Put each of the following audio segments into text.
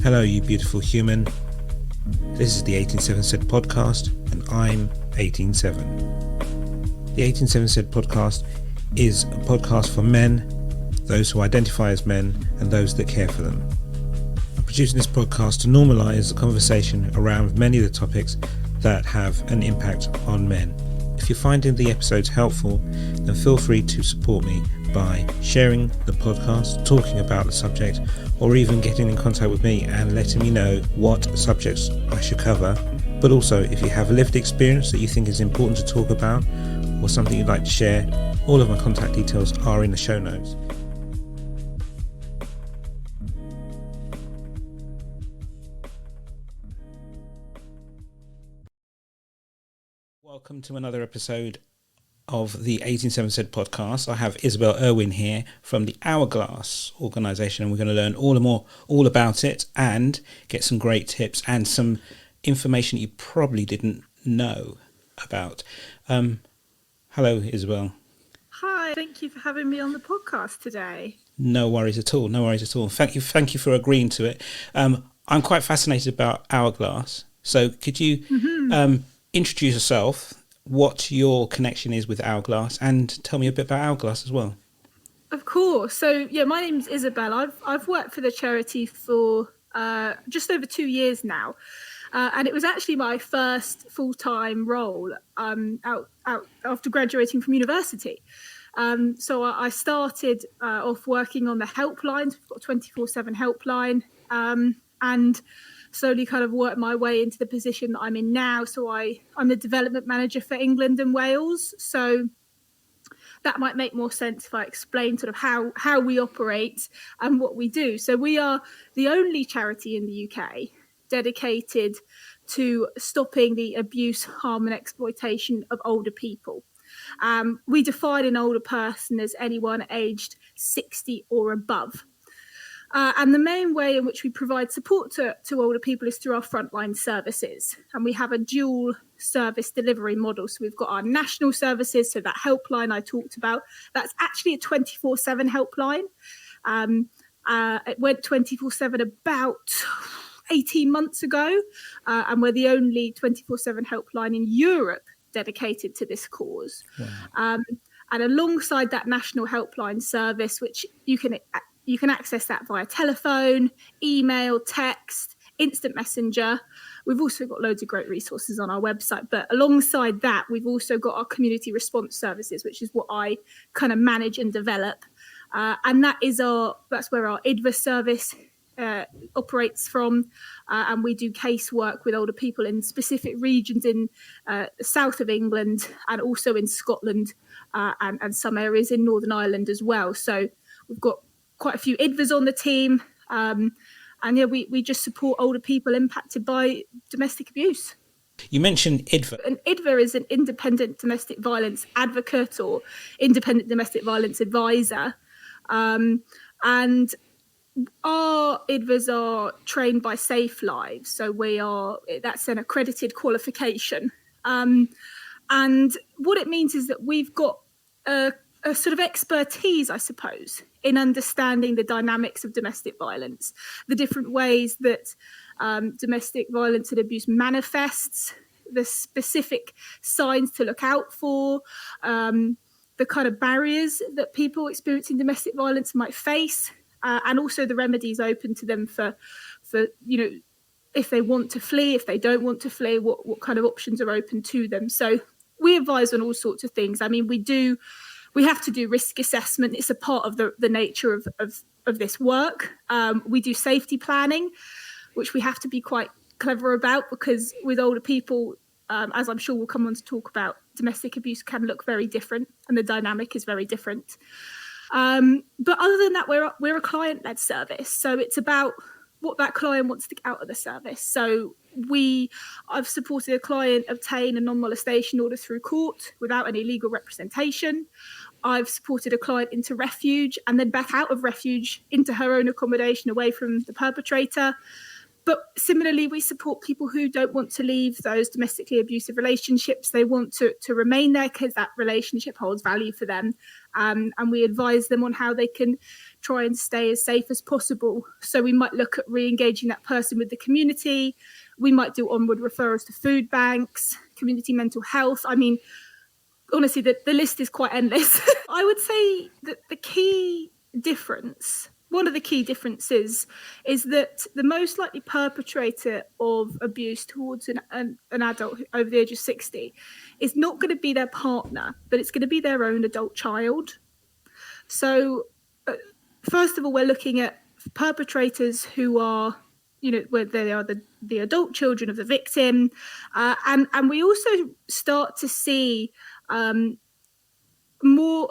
Hello, you beautiful human. This is the 187 Podcast, and I'm 187. The 187 Podcast is a podcast for men, those who identify as men, and those that care for them. I'm producing this podcast to normalise the conversation around many of the topics that have an impact on men. If you're finding the episodes helpful, then feel free to support me by sharing the podcast, talking about the subject, or even getting in contact with me and letting me know what subjects I should cover. But also, if you have a lived experience that you think is important to talk about, or something you'd like to share, all of my contact details are in the show notes. Welcome to another episode of the 187 Podcast. I have Isobel Irwin here from the Hourglass organisation, and we're going to learn all about it and get some great tips and some information you probably didn't know about. Hello, Isobel. Hi, thank you for having me on the podcast today. No worries at all. Thank you for agreeing to it. I'm quite fascinated about Hourglass. So could you introduce yourself, what your connection is with Hourglass, and tell me a bit about Hourglass as well? Of course. So, my name's Isobel. I've worked for the charity for just over 2 years now. And it was actually my first full-time role out after graduating from university. So I started off working on the helplines. We've got a 24/7 helpline, and slowly kind of worked my way into the position that I'm in now. So I'm the development manager for England and Wales. So that might make more sense if I explain sort of how we operate and what we do. So we are the only charity in the UK dedicated to stopping the abuse, harm and exploitation of older people. We define an older person as anyone aged 60 or above. And the main way in which we provide support to older people is through our frontline services. And we have a dual service delivery model. So we've got our national services, so that helpline I talked about, that's actually a 24/7 helpline. It went 24/7 about 18 months ago, and we're the only 24/7 helpline in Europe dedicated to this cause. Wow. And alongside that national helpline service, which you can access that via telephone, email, text, instant messenger. We've also got loads of great resources on our website. But alongside that, we've also got our community response services, which is what I kind of manage and develop. And that's where our IDVA service operates from. And we do casework with older people in specific regions in the south of England and also in Scotland and some areas in Northern Ireland as well. So we've got quite a few IDVAs on the team. We just support older people impacted by domestic abuse. You mentioned IDVA. An IDVA is an independent domestic violence advocate or independent domestic violence advisor. And our IDVAs are trained by Safe Lives. So that's an accredited qualification. And what it means is that we've got a sort of expertise, I suppose, in understanding the dynamics of domestic violence, the different ways that domestic violence and abuse manifests, the specific signs to look out for, the kind of barriers that people experiencing domestic violence might face, and also the remedies open to them for if they want to flee, if they don't want to flee, what kind of options are open to them. So we advise on all sorts of things. I mean, we have to do risk assessment. It's a part of the nature of this work. We do safety planning, which we have to be quite clever about, because with older people, as I'm sure we'll come on to talk about, domestic abuse can look very different and the dynamic is very different. But other than that, we're a client-led service. So it's about what that client wants to get out of the service. So I've supported a client obtain a non-molestation order through court without any legal representation. I've supported a client into refuge and then back out of refuge into her own accommodation away from the perpetrator. But similarly, we support people who don't want to leave those domestically abusive relationships. They want to remain there because that relationship holds value for them. And we advise them on how they can try and stay as safe as possible. So we might look at re-engaging that person with the community. We might do onward referrals to food banks, community mental health. I mean, honestly, the list is quite endless. I would say that one of the key differences is that the most likely perpetrator of abuse towards an adult over the age of 60 is not going to be their partner, but it's going to be their own adult child. So first of all, we're looking at perpetrators who are, where they are the adult children of the victim. And we also start to see more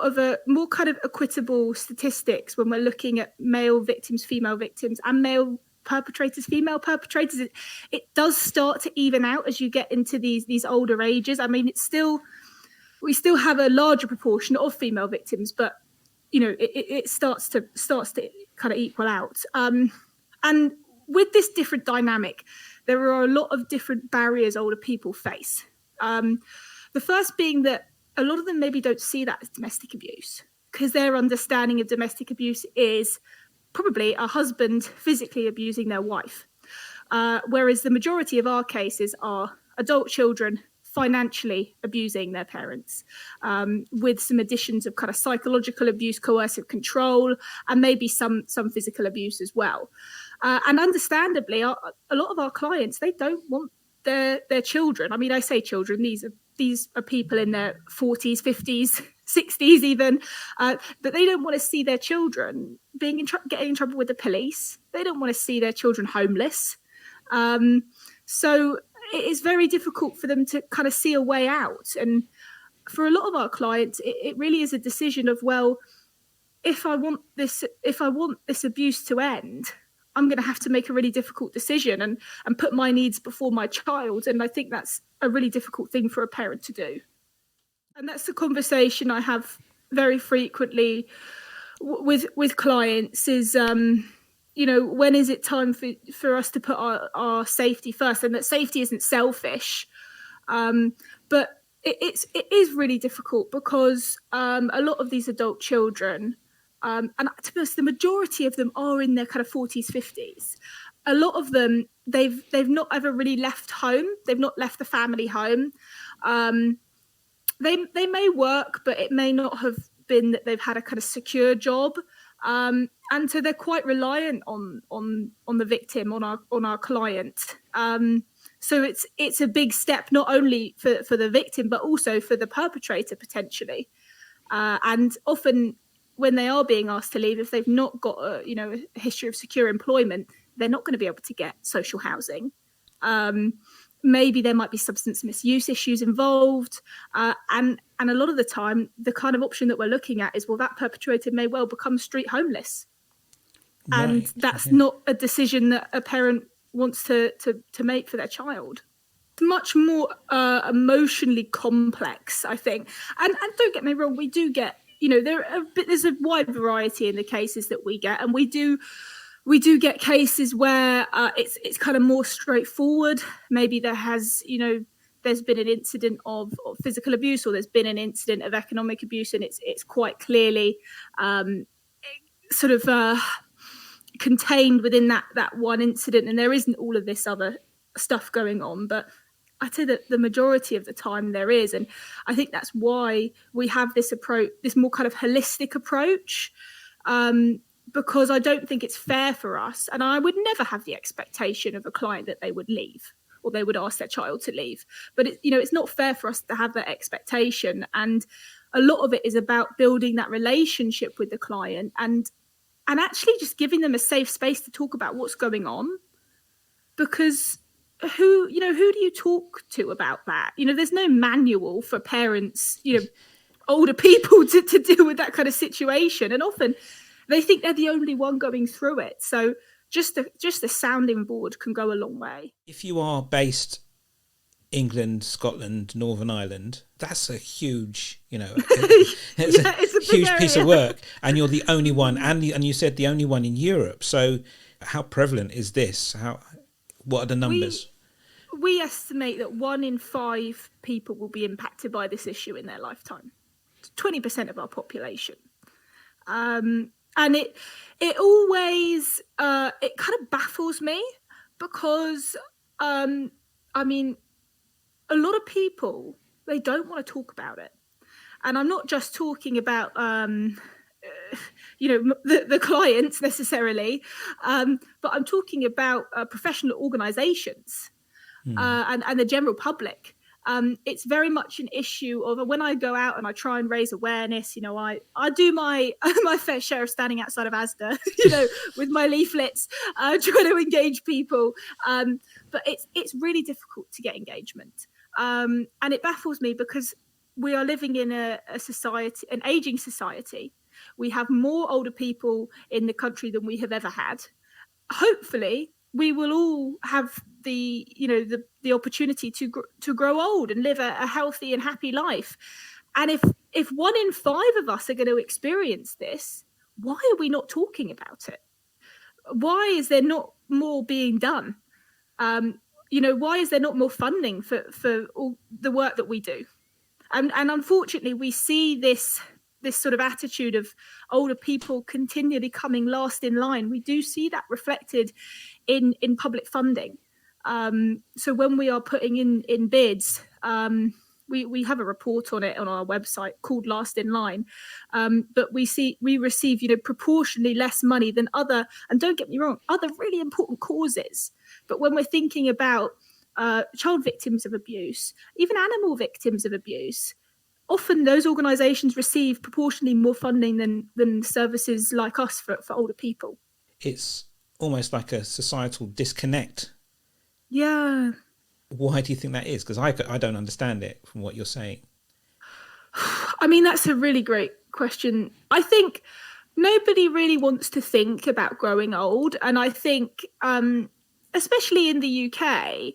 kind of equitable statistics when we're looking at male victims, female victims, and male perpetrators, female perpetrators. It does start to even out as you get into these older ages. I mean, we still have a larger proportion of female victims, but it starts to kind of equal out. And with this different dynamic, there are a lot of different barriers older people face. The first being that a lot of them maybe don't see that as domestic abuse, because their understanding of domestic abuse is probably a husband physically abusing their wife. Whereas the majority of our cases are adult children financially abusing their parents, with some additions of kind of psychological abuse, coercive control, and maybe some physical abuse as well. And understandably, a lot of our clients, they don't want their children. I mean, I say children, these are people in their 40s, 50s, 60s even, but they don't want to see their children getting in trouble with the police. They don't want to see their children homeless. So it is very difficult for them to kind of see a way out. And for a lot of our clients, it really is a decision of, well, if I want this abuse to end, I'm going to have to make a really difficult decision and put my needs before my child. And I think that's a really difficult thing for a parent to do. And that's the conversation I have very frequently with clients is, when is it time for us to put our safety first? And that safety isn't selfish, but it is really difficult because a lot of these adult children, and to be honest, the majority of them are in their kind of 40s, 50s. A lot of them, they've not ever really left home. They've not left the family home. They may work, but it may not have been that they've had a kind of secure job. And so they're quite reliant on the victim, on our client. So it's a big step, not only for the victim, but also for the perpetrator potentially. And often when they are being asked to leave, if they've not got a history of secure employment, they're not going to be able to get social housing. Maybe there might be substance misuse issues involved. And a lot of the time, the kind of option that we're looking at is, well, that perpetrator may well become street homeless. Right. And that's not a decision that a parent wants to make for their child. It's much more emotionally complex, I think. And don't get me wrong, we do get, there's a wide variety in the cases that we get. And we do get cases where it's kind of more straightforward. Maybe there's been an incident of physical abuse, or there's been an incident of economic abuse, and it's quite clearly contained within that one incident, and there isn't all of this other stuff going on. But I'd say that the majority of the time there is, and I think that's why we have this approach, this more kind of holistic approach. Because I don't think it's fair for us, and I would never have the expectation of a client that they would leave or they would ask their child to leave. But it's not fair for us to have that expectation, and a lot of it is about building that relationship with the client and actually just giving them a safe space to talk about what's going on. Because who do you talk to about that? There's no manual for parents, older people to deal with that kind of situation, and often they think they're the only one going through it. So just a sounding board can go a long way. If you are based England, Scotland, Northern Ireland, that's a huge, it's a huge piece of work. And you're the only one, and you said the only one in Europe. So how prevalent is this? What are the numbers? We estimate that 1 in 5 people will be impacted by this issue in their lifetime. 20% of our population. And it always it kind of baffles me, because I mean, a lot of people, they don't want to talk about it. And I'm not just talking about the clients necessarily, but I'm talking about professional organizations and the general public. It's very much an issue of, when I go out and I try and raise awareness, I do my my fair share of standing outside of Asda, with my leaflets, trying to engage people. But it's really difficult to get engagement. And it baffles me, because we are living in a society, an aging society. We have more older people in the country than we have ever had. Hopefully, we will all have the opportunity to grow old and live a healthy and happy life. And if 1 in 5 of us are going to experience this, why are we not talking about it? Why is there not more being done? Why is there not more funding for all the work that we do? And unfortunately, we see this sort of attitude of older people continually coming last in line. We do see that reflected in public funding. So when we are putting in bids, we have a report on it on our website called Last in Line. But we receive proportionally less money than other, and don't get me wrong, other really important causes. But when we're thinking about child victims of abuse, even animal victims of abuse, often those organisations receive proportionally more funding than services like us for older people. It's almost like a societal disconnect. Yeah. Why do you think that is? Because I don't understand it from what you're saying. I mean, that's a really great question. I think nobody really wants to think about growing old. And I think, especially in the UK,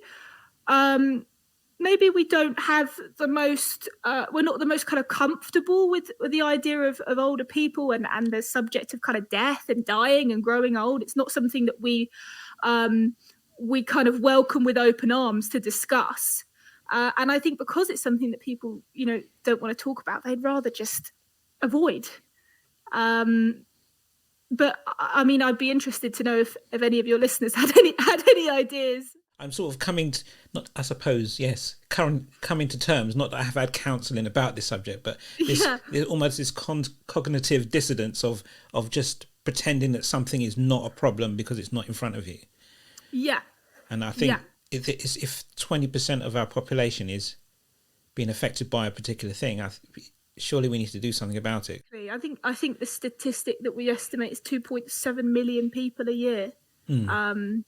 maybe we don't have the most, we're not the most kind of comfortable with the idea of older people and the subject of kind of death and dying and growing old. It's not something that we kind of welcome with open arms to discuss. And I think because it's something that people, don't want to talk about, they'd rather just avoid. But I mean, I'd be interested to know if any of your listeners had any ideas. I'm sort of coming to terms, not that I have had counselling about this subject, but there's almost this cognitive dissonance of just pretending that something is not a problem because it's not in front of you. Yeah. And I think if 20% of our population is being affected by a particular thing, surely we need to do something about it. I think the statistic that we estimate is 2.7 million people a year. And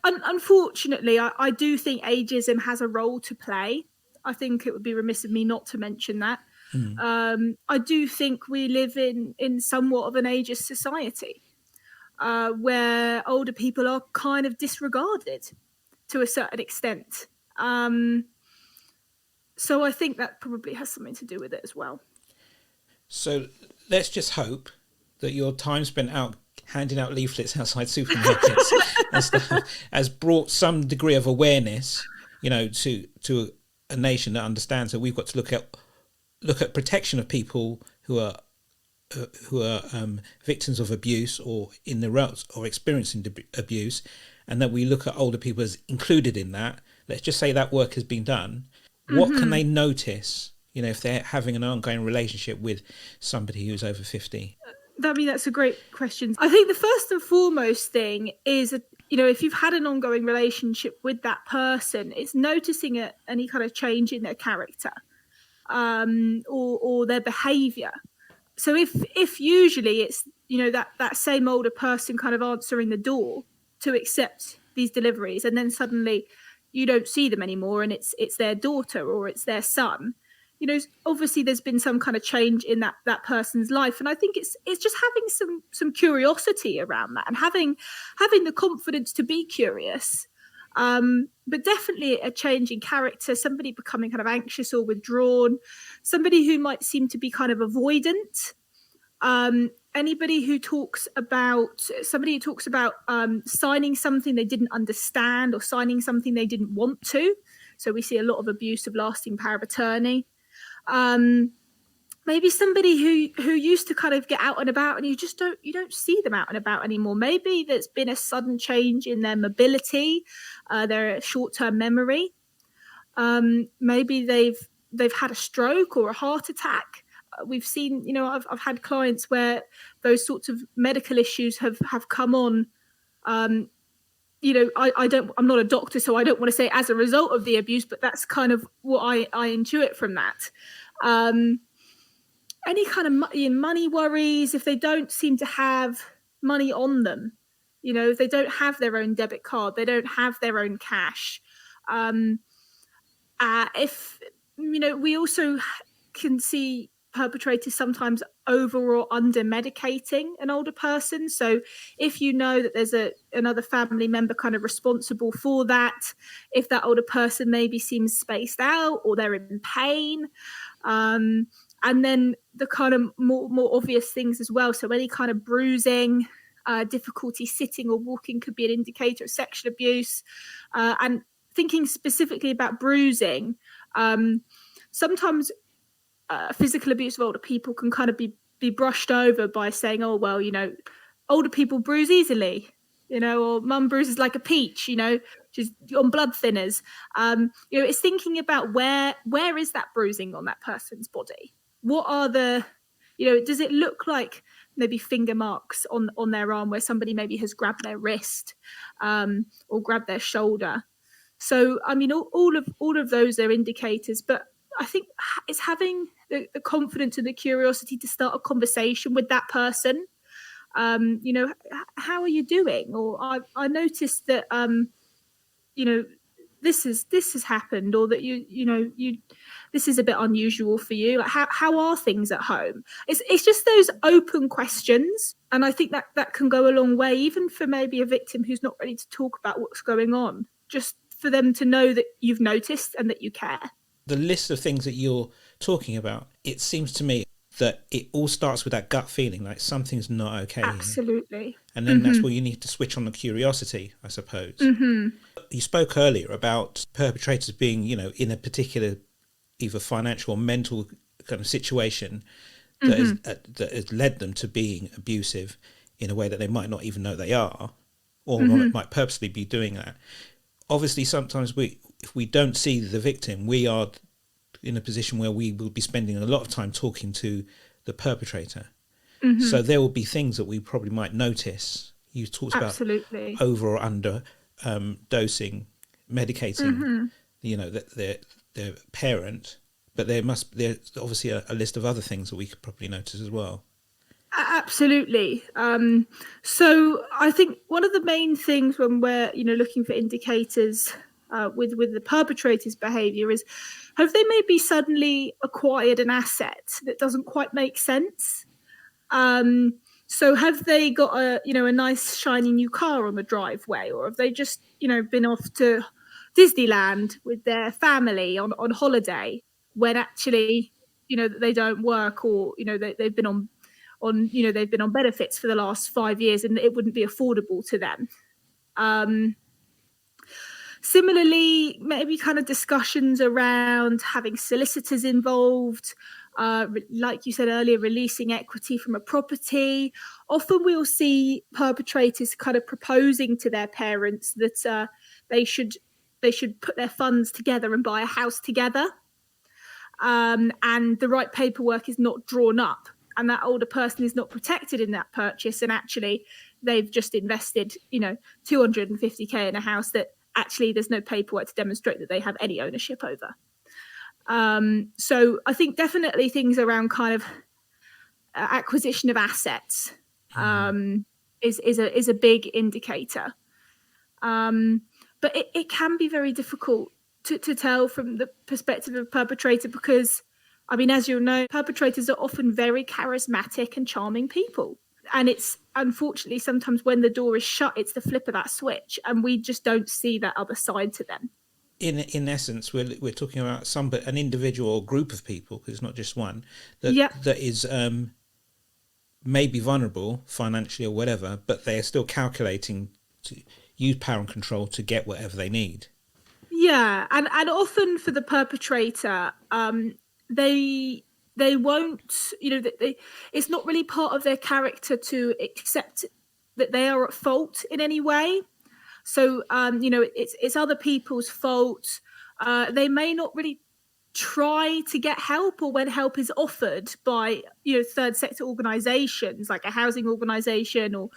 unfortunately, I do think ageism has a role to play. I think it would be remiss of me not to mention that. I do think we live in somewhat of an ageist society, where older people are kind of disregarded to a certain extent. So I think that probably has something to do with it as well. So let's just hope that your time spent out handing out leaflets outside supermarkets and stuff has brought some degree of awareness, to a nation that understands that we've got to look at protection of people who are victims of abuse or in the route or experiencing abuse, and that we look at older people as included in that. Let's just say that work has been done. What can they notice, if they're having an ongoing relationship with somebody who's over 50? I mean, that's a great question. I think the first and foremost thing is, if you've had an ongoing relationship with that person, it's noticing any kind of change in their character or their behaviour. So if usually it's, that same older person kind of answering the door to accept these deliveries, and then suddenly you don't see them anymore and it's their daughter or it's their son, obviously there's been some kind of change in that person's life. And I think it's just having some curiosity around that and having the confidence to be curious. But definitely a change in character, somebody becoming kind of anxious or withdrawn, somebody who might seem to be kind of avoidant. Somebody who talks about signing something they didn't understand or signing something they didn't want to. So we see a lot of abuse of lasting power of attorney. But maybe somebody who used to kind of get out and about, and you don't see them out and about anymore. Maybe there's been a sudden change in their mobility, their short-term memory. Maybe they've had a stroke or a heart attack. We've seen, I've had clients where those sorts of medical issues have come on. I'm not a doctor, so I don't want to say as a result of the abuse, but that's kind of what I intuit from that. Any kind of money worries, if they don't seem to have money on them, if they don't have their own debit card, they don't have their own cash. We also can see perpetrators sometimes over or under medicating an older person. So if you know that there's another family member kind of responsible for that, if that older person maybe seems spaced out or they're in pain, and then the kind of more obvious things as well. So any kind of bruising, difficulty sitting or walking could be an indicator of sexual abuse. And thinking specifically about bruising, sometimes physical abuse of older people can kind of be brushed over by saying, oh, well, older people bruise easily, or mum bruises like a peach, she's on blood thinners. It's thinking about where is that bruising on that person's body? What are does it look like maybe finger marks on their arm where somebody maybe has grabbed their wrist or grabbed their shoulder? So, all of those are indicators, but I think it's having the confidence and the curiosity to start a conversation with that person. How are you doing? Or I noticed that, this has happened, or that you this is a bit unusual for you. Like how are things at home? It's just those open questions, and I think that can go a long way, even for maybe a victim who's not ready to talk about what's going on. Just for them to know that you've noticed and that you care. The list of things that you're talking about, it seems to me that it all starts with that gut feeling, like something's not okay. Absolutely. And then that's where you need to switch on the curiosity, I suppose. Mm-hmm. You spoke earlier about perpetrators being, in a particular either financial or mental kind of situation that has led them to being abusive in a way that they might not even know they are, or might purposely be doing that. Obviously, sometimes if we don't see the victim, we are in a position where we will be spending a lot of time talking to the perpetrator. Mm-hmm. So there will be things that we probably might notice. You talked about over or under dosing, medicating, their parent, but there's obviously a list of other things that we could probably notice as well. Absolutely. So I think one of the main things when we're looking for indicators with the perpetrator's behaviour is, have they maybe suddenly acquired an asset that doesn't quite make sense? So have they got a nice shiny new car on the driveway, or have they just been off to Disneyland with their family on holiday when actually they don't work, or they've been on benefits for the last 5 years and it wouldn't be affordable to them. Similarly, maybe kind of discussions around having solicitors involved, like you said earlier, releasing equity from a property. Often we'll see perpetrators kind of proposing to their parents that they should put their funds together and buy a house together, and the right paperwork is not drawn up, and that older person is not protected in that purchase, and actually they've just invested 250k in a house that actually there's no paperwork to demonstrate that they have any ownership over. So I think definitely things around kind of acquisition of assets is a big indicator. But it can be very difficult to tell from the perspective of a perpetrator because, as you'll know, perpetrators are often very charismatic and charming people. And it's unfortunately sometimes when the door is shut, it's the flip of that switch, and we just don't see that other side to them. In essence, we're talking about an individual or group of people, because it's not just one, that is maybe vulnerable financially or whatever, but they are still calculating to use power and control to get whatever they need. Yeah, and often for the perpetrator, they they won't, it's not really part of their character to accept that they are at fault in any way. So, it's other people's fault. They may not really try to get help, or when help is offered by, third sector organizations like a housing organization or,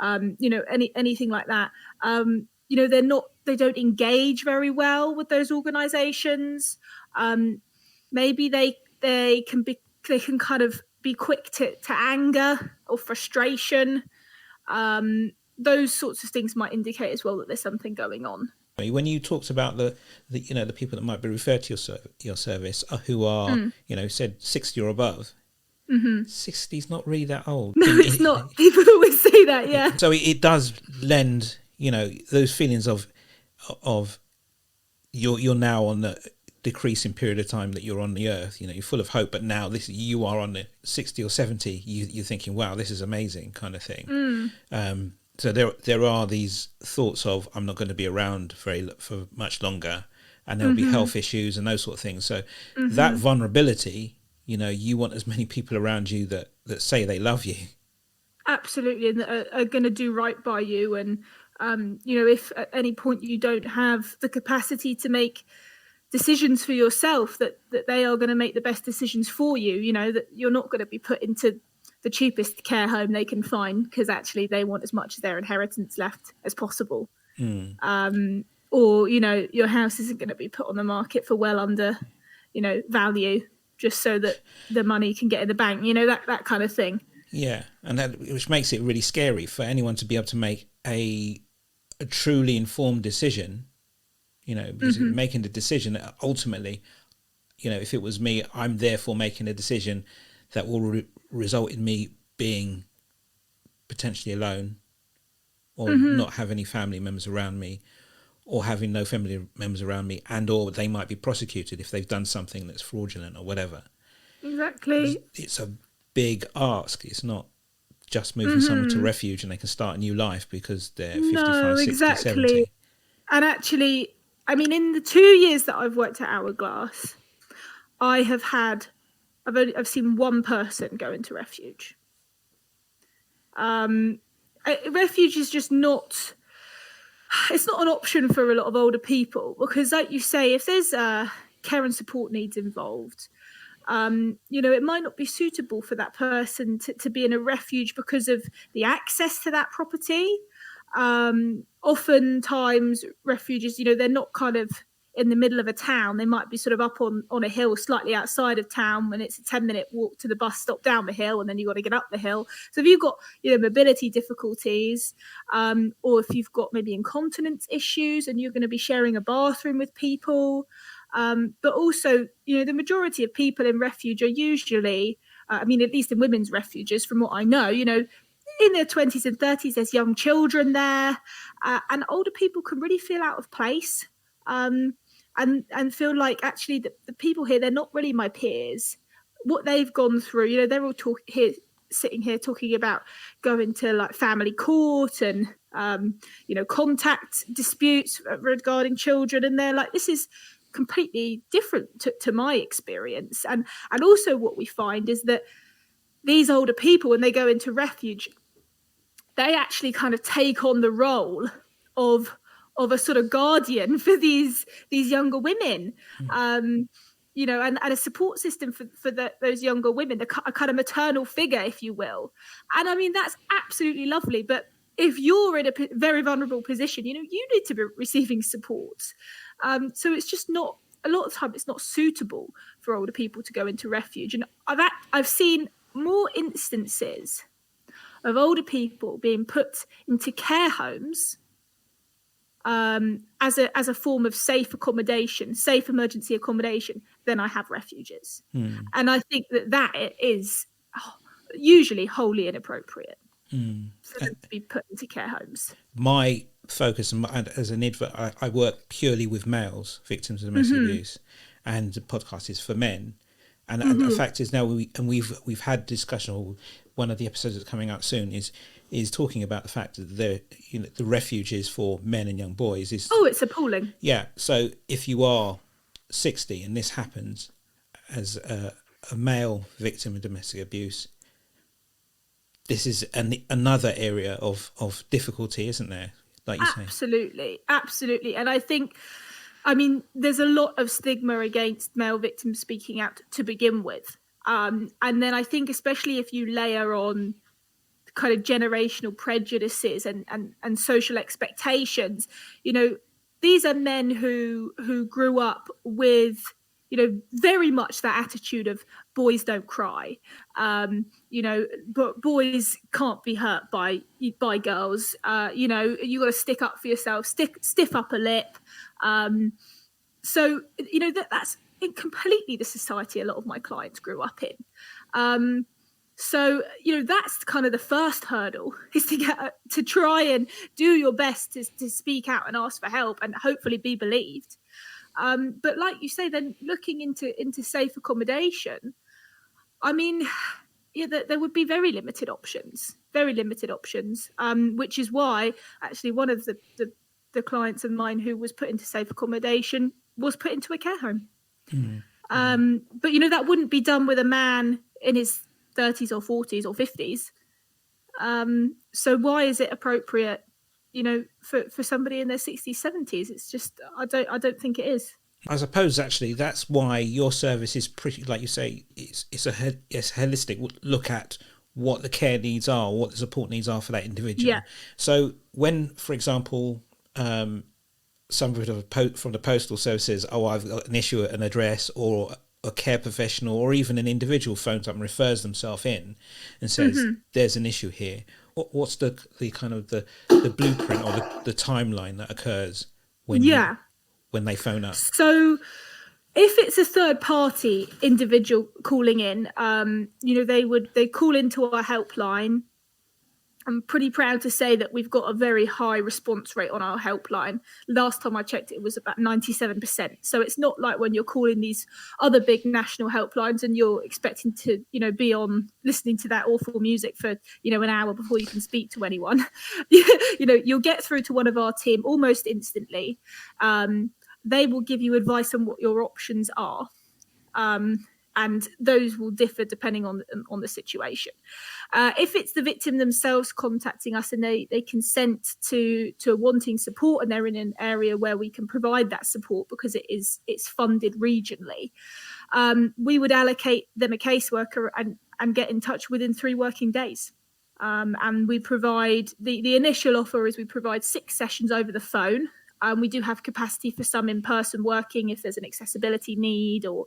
anything like that, they don't engage very well with those organizations. Maybe they can kind of be quick to anger or frustration. Those sorts of things might indicate as well that there's something going on. When you talked about the people that might be referred to your service who are said 60 or above, 60 is not really that old. No, it's not. People always say that, yeah. So it does lend those feelings of you're now on the decreasing period of time that you're on the earth. You're full of hope, but now you are on the 60 or 70. You're thinking, wow, this is amazing, kind of thing. So there are these thoughts of, I'm not going to be around for much longer, and there'll be health issues and those sort of things. So that vulnerability, you want as many people around you that say they love you. Absolutely, and are going to do right by you. And if at any point you don't have the capacity to make decisions for yourself, that they are going to make the best decisions for you. That you're not going to be put into the cheapest care home they can find, because actually they want as much of their inheritance left as possible. Or your house isn't going to be put on the market for well under value, just so that the money can get in the bank, that kind of thing. Yeah, and which makes it really scary for anyone to be able to make a truly informed decision, because making the decision ultimately, if it was me, I'm therefore making a decision that will result in me being potentially alone, or not have any family members around me, or having no family members around me, and or they might be prosecuted if they've done something that's fraudulent or whatever. Exactly. It's a big ask. It's not just moving someone to refuge and they can start a new life because they're 55, 60, exactly. 70. And actually, in the 2 years that I've worked at Hourglass, I've seen one person go into refuge. Refuge is just not, it's not an option for a lot of older people, because like you say, if there's care and support needs involved, it might not be suitable for that person to be in a refuge because of the access to that property. Oftentimes refuges, they're not kind of in the middle of a town. They might be sort of up on a hill slightly outside of town, when it's a 10-minute walk to the bus stop down the hill, and then you've got to get up the hill. So if you've got mobility difficulties, or if you've got maybe incontinence issues and you're going to be sharing a bathroom with people, but also the majority of people in refuge are usually, at least in women's refuges from what I know, in their 20s and 30s, there's young children there, and older people can really feel out of place. And feel like actually the people here, they're not really my peers. What they've gone through, they're all sitting here talking about going to like family court and contact disputes regarding children, and they're like, this is completely different to my experience. And also what we find is that these older people, when they go into refuge, they actually kind of take on the role of a sort of guardian for these younger women, and a support system for those younger women, a kind of maternal figure, if you will. And that's absolutely lovely. But if you're in a very vulnerable position, you need to be receiving support. So it's just not, a lot of the time, it's not suitable for older people to go into refuge. And I've seen more instances of older people being put into care homes as a form of safe accommodation, safe emergency accommodation, than I have refuges. And I think that is usually wholly inappropriate for them to be put into care homes. My focus as an IDVA, I work purely with males, victims of domestic abuse, and the podcast is for men. And the fact is now we've had discussion, or one of the episodes that's coming out soon is talking about the fact that the refuges for men and young boys is... Oh, it's appalling. Yeah. So if you are 60 and this happens as a a male victim of domestic abuse, this is another area of difficulty, isn't there? Like you say. Absolutely. And I think, there's a lot of stigma against male victims speaking out to begin with. And then I think especially if you layer on kind of generational prejudices and social expectations, these are men who grew up with, very much that attitude of boys don't cry, but boys can't be hurt by girls. You got to stick up for yourself, stiff upper lip. So that's completely the society a lot of my clients grew up in. So that's kind of the first hurdle, is to try and do your best to speak out and ask for help and hopefully be believed. But like you say, then looking into safe accommodation, there would be very limited options, which is why actually one of the clients of mine who was put into safe accommodation was put into a care home. Mm-hmm. But that wouldn't be done with a man in his 30s or 40s or 50s. So why is it appropriate, for somebody in their 60s, 70s? It's just, I don't think it is. I suppose actually that's why your service is pretty, like you say, it's a holistic look at what the care needs are, what the support needs are for that individual. Yeah. So when, for example, somebody from the postal service says, "Oh, I've got an issue at an address," or a care professional or even an individual phones up and refers themselves in and says, mm-hmm. there's an issue here. What's the kind of the blueprint or the timeline that occurs when they phone up? So if it's a third party individual calling in, they call into our helpline. I'm pretty proud to say that we've got a very high response rate on our helpline. Last time I checked, it was about 97%. So it's not like when you're calling these other big national helplines and you're expecting to, be on listening to that awful music for, an hour before you can speak to anyone. You'll get through to one of our team almost instantly. They will give you advice on what your options are. And those will differ depending on the situation. If it's the victim themselves contacting us and they consent to wanting support and they're in an area where we can provide that support because it's funded regionally, we would allocate them a caseworker and get in touch within 3 working days. And we provide the initial offer is we provide 6 sessions over the phone. We do have capacity for some in-person working if there's an accessibility need or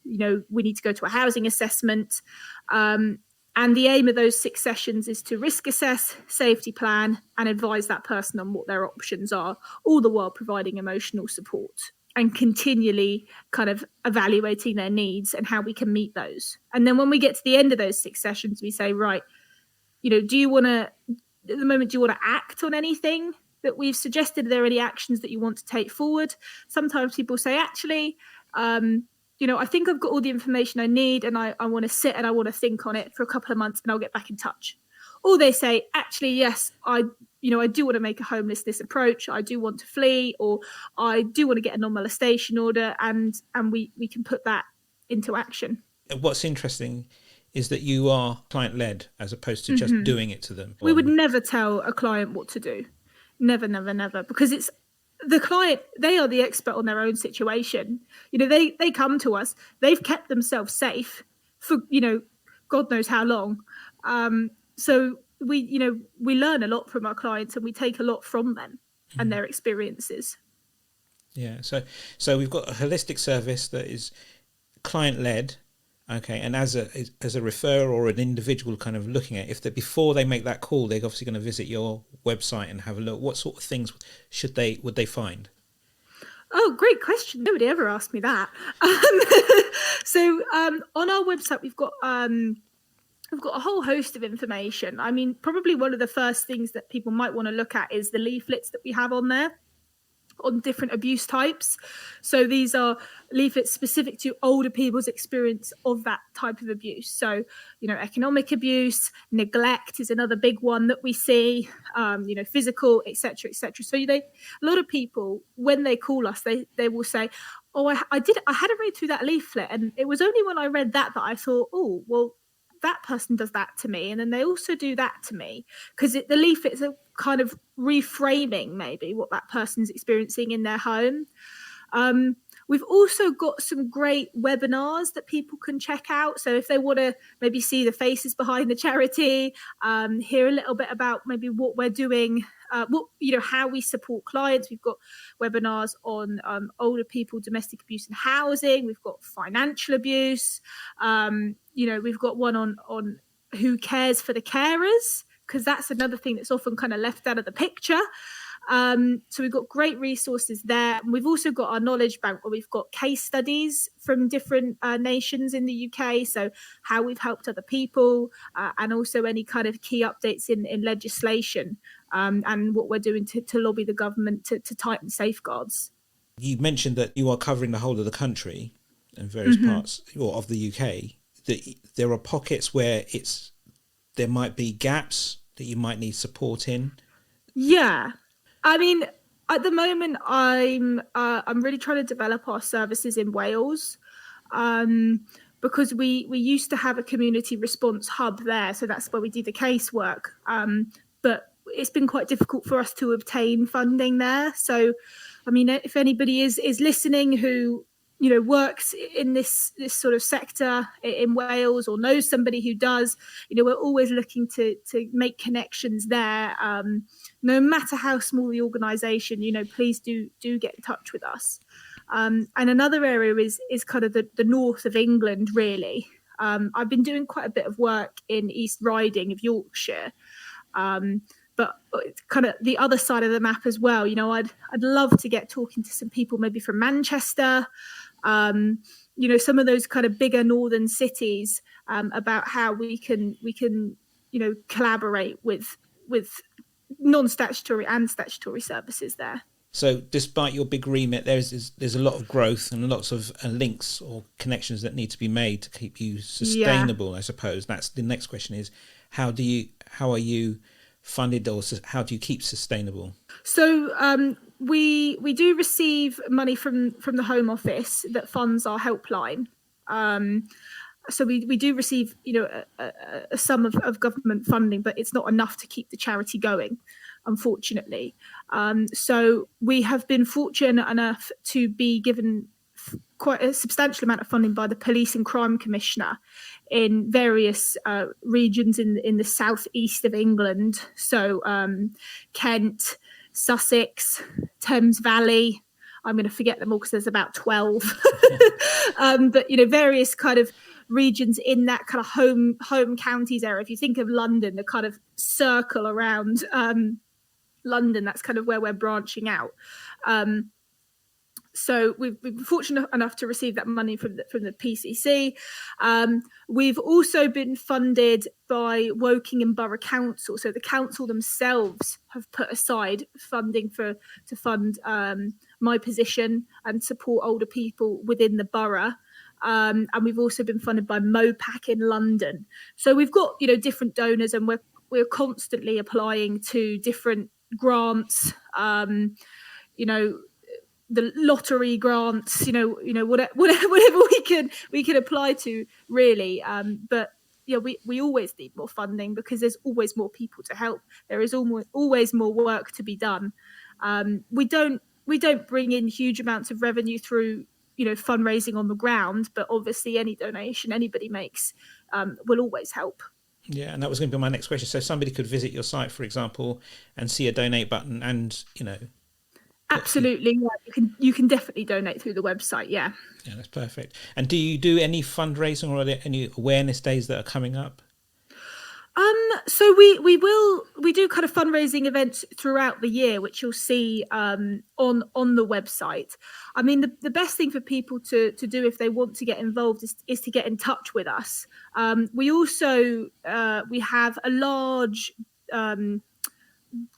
we need to go to a housing assessment. And the aim of those 6 sessions is to risk assess, safety plan, and advise that person on what their options are, all the while providing emotional support and continually kind of evaluating their needs and how we can meet those. And then when we get to the end of those 6 sessions, we say, right, do you want to act on anything that we've suggested? Are there any actions that you want to take forward? Sometimes people say, actually, I think I've got all the information I need and I want to sit and I want to think on it for a couple of months and I'll get back in touch. Or they say, actually, yes, I do want to make a homelessness approach. I do want to flee, or I do want to get a non-molestation order, and we can put that into action. What's interesting is that you are client-led as opposed to just doing it to them. We would never tell a client what to do. Never, because it's the client, they are the expert on their own situation. They come to us, they've kept themselves safe for, God knows how long. So we learn a lot from our clients and we take a lot from them and their experiences. Yeah. So we've got a holistic service that is client-led. Okay, and as a referrer or an individual kind of looking at if before they make that call, they're obviously going to visit your website and have a look. What sort of things would they find? Oh, great question. Nobody ever asked me that. So on our website, we've got a whole host of information. Probably one of the first things that people might want to look at is the leaflets that we have on there on different abuse types. So these are leaflets specific to older people's experience of that type of abuse. So, economic abuse, neglect is another big one that we see, physical, etc., etc. So a lot of people, when they call us, they will say, I had to read through that leaflet, and it was only when I read that I thought, oh, well, that person does that to me, and then they also do that to me, because the leaflet's a kind of reframing maybe what that person's experiencing in their home. We've also got some great webinars that people can check out. So if they want to maybe see the faces behind the charity, hear a little bit about maybe what we're doing, how we support clients. We've got webinars on older people, domestic abuse and housing. We've got financial abuse. We've got one on who cares for the carers, because that's another thing that's often kind of left out of the picture. So we've got great resources there. And we've also got our knowledge bank, where we've got case studies from different nations in the UK. So how we've helped other people, and also any kind of key updates in legislation, and what we're doing to lobby the government to tighten safeguards. You mentioned that you are covering the whole of the country and various parts of the UK. That there are pockets where there might be gaps that you might need support in. Yeah. I mean, at the moment, I'm really trying to develop our services in Wales, because we used to have a community response hub there, so that's where we do the casework. But it's been quite difficult for us to obtain funding there. So, I mean, if anybody is listening who works in this sort of sector in Wales, or knows somebody who does, we're always looking to make connections there. No matter how small the organisation, please do get in touch with us. And another area is kind of the north of England, really. I've been doing quite a bit of work in East Riding of Yorkshire. But it's kind of the other side of the map as well. I'd love to get talking to some people maybe from Manchester, some of those kind of bigger northern cities, about how we can collaborate with non-statutory and statutory services there. So despite your big remit, there's a lot of growth and lots of links or connections that need to be made to keep you sustainable, I suppose. That's the next question is, how are you funded, or how do you keep sustainable? So we do receive money from the Home Office that funds our helpline. So we do receive a sum of government funding, but it's not enough to keep the charity going, unfortunately. So we have been fortunate enough to be given quite a substantial amount of funding by the Police and Crime Commissioner in various regions in the southeast of England. So Kent, Sussex, Thames Valley. I'm going to forget them all because there's about 12. But various kind of regions in that kind of home counties area. If you think of London, the kind of circle around London, that's kind of where we're branching out. So we've been fortunate enough to receive that money from the PCC. We've also been funded by Woking and Borough Council. So the council themselves have put aside funding to fund my position and support older people within the borough. And we've also been funded by Mopac in London. So we've got different donors, and we're constantly applying to different grants. The lottery grants, whatever we can apply to, really. But we always need more funding, because there's always more people to help. There is always more work to be done. We don't bring in huge amounts of revenue through fundraising on the ground, but obviously any donation anybody makes will always help. Yeah, and that was going to be my next question. So somebody could visit your site, for example, and see a donate button, and Absolutely, yeah. You can definitely donate through the website. Yeah, that's perfect. And do you do any fundraising, or are there any awareness days that are coming up? So we do kind of fundraising events throughout the year, which you'll see on the website. I mean, the best thing for people to do if they want to get involved is to get in touch with us. We also we have a large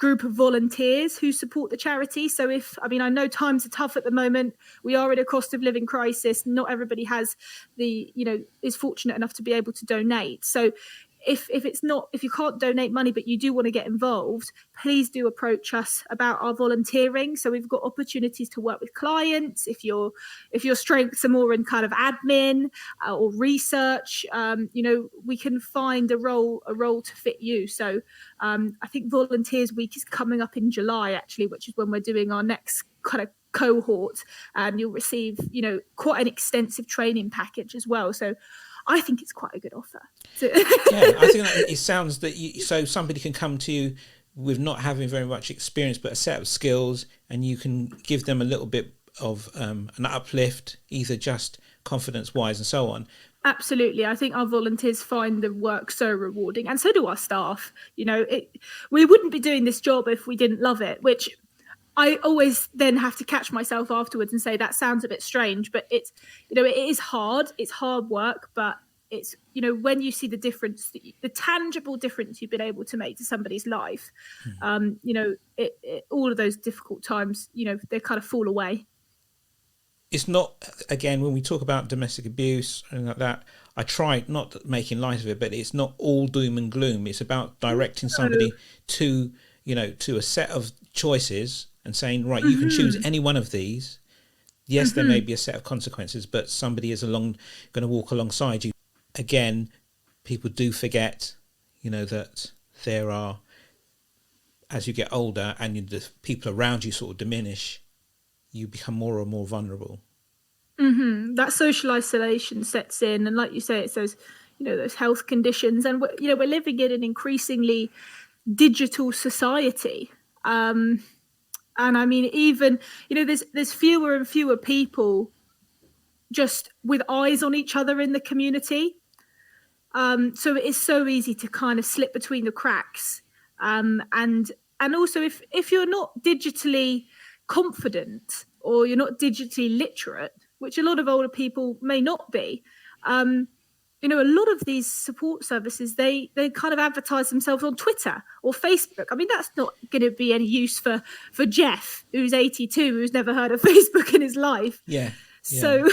group of volunteers who support the charity. So I know times are tough at the moment. We are in a cost of living crisis. Not everybody has is fortunate enough to be able to donate. So if you can't donate money but you do want to get involved, please do approach us about our volunteering. So we've got opportunities to work with clients if your strengths are more in kind of admin or research. We can find a role to fit you. So I think Volunteers Week is coming up in July actually, which is when we're doing our next kind of cohort, and you'll receive quite an extensive training package as well. So I think it's quite a good offer. Yeah, I think that it sounds that so somebody can come to you with not having very much experience, but a set of skills, and you can give them a little bit of an uplift, either just confidence-wise and so on. Absolutely. I think our volunteers find the work so rewarding, and so do our staff. We wouldn't be doing this job if we didn't love it, which I always then have to catch myself afterwards and say that sounds a bit strange, but it is hard. It's hard work, but it's, when you see the difference, the tangible difference you've been able to make to somebody's life, all of those difficult times, they kind of fall away. It's not, again, when we talk about domestic abuse and like that, I try not making light of it, but it's not all doom and gloom. It's about directing somebody to a set of choices and saying, right, you can choose any one of these. Yes, there may be a set of consequences, but somebody is going to walk alongside you. Again, people do forget, that there are, as you get older and the people around you sort of diminish, you become more and more vulnerable. That social isolation sets in, and like you say, it's those health conditions, and we're living in an increasingly digital society. And I mean, even, there's fewer and fewer people just with eyes on each other in the community. So it is so easy to kind of slip between the cracks. And also if you're not digitally confident, or you're not digitally literate, which a lot of older people may not be, a lot of these support services, they kind of advertise themselves on Twitter or Facebook. I mean, that's not going to be any use for Jeff, who's 82, who's never heard of Facebook in his life. Yeah. So,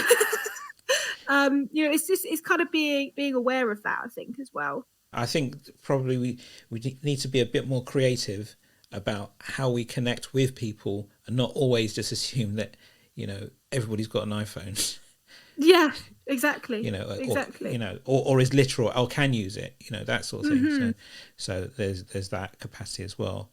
it's kind of being aware of that, I think, as well. I think probably we need to be a bit more creative about how we connect with people, and not always just assume that, everybody's got an iPhone. Yeah, exactly. Exactly. Or is literal, or can use it, that sort of thing. So there's that capacity as well.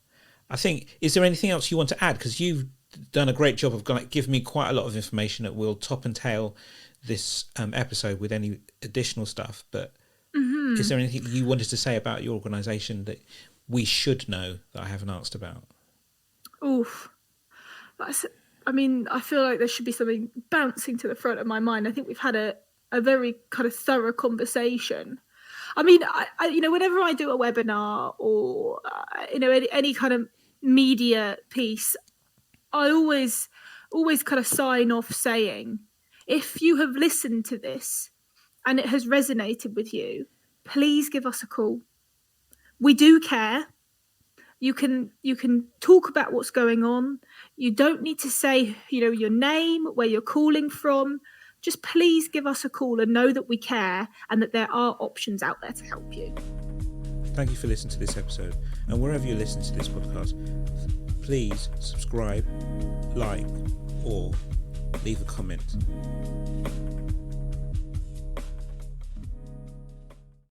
I think, is there anything else you want to add? Because you've done a great job of giving me quite a lot of information that will top and tail this episode with any additional stuff. But is there anything you wanted to say about your organisation that we should know that I haven't asked about? Oof. I feel like there should be something bouncing to the front of my mind. I think we've had a very kind of thorough conversation. I mean, I whenever I do a webinar or, any kind of media piece, I always kind of sign off saying, if you have listened to this and it has resonated with you, please give us a call. We do care. You can talk about what's going on. You don't need to say, your name, where you're calling from. Just please give us a call and know that we care and that there are options out there to help you. Thank you for listening to this episode. And wherever you listen to this podcast, please subscribe, like, or leave a comment.